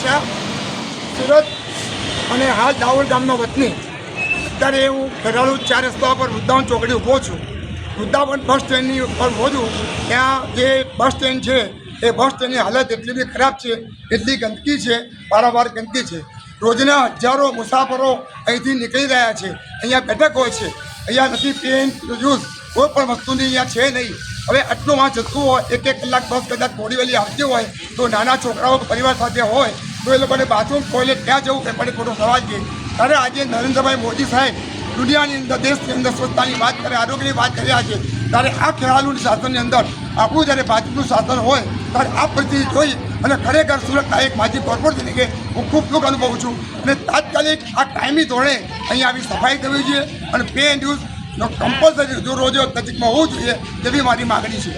શાહ, સુરત અને હાલ દાહોદ ગામનો વતની. અત્યારે હું ખેરાલુ 4 રસ્તા પર વૃંદાવન ચોકડી ઊભો છું. વૃંદાવન બસ સ્ટેન્ડની ઉપર ઊભો છું. ત્યાં જે બસ સ્ટેન્ડ છે એ બસ સ્ટેન્ડની હાલત એટલી બધી ખરાબ છે, એટલી ગંદકી છે, વારંવાર ગંદકી છે. રોજના હજારો મુસાફરો અહીંથી નીકળી રહ્યા છે. અહીંયા બેઠક હોય છે, અહીંયા નથી પેન જ્યુસ કોઈ પણ વસ્તુની અહીંયા છે નહીં. હવે આટલું વાં જતું હોય, 1 કલાક બસ કદાચ થોડી વહેલી આવતી હોય તો નાના છોકરાઓ પરિવાર સાથે હોય તો એ લોકોને બાથરૂમ ટોયલેટ ક્યાં જવું કે પડે ખોટો સવાલ છે. ત્યારે આજે નરેન્દ્રભાઈ મોદી સાહેબ દુનિયાની અંદર, દેશની અંદર સ્વચ્છતાની વાત કરે, આરોગ્યની વાત કર્યા છે. ત્યારે આ ખેરાલુની શાસનની અંદર આપણું જ્યારે ભાજપનું શાસન હોય ત્યારે આ પરિસ્થિતિ જોઈ અને ખરેખર સુરતના એક માજી કોર્પોરેટર તરીકે હું ખૂબ દુઃખ અનુભવું છું. અને તાત્કાલિક આ કાયમી ધોરણે અહીંયા આવી સફાઈ કરવી જોઈએ અને પે એન્ડ યુઝ કમ્પલસરી રોજ નજીકમાં હોવું જોઈએ, એવી મારી માગણી છે.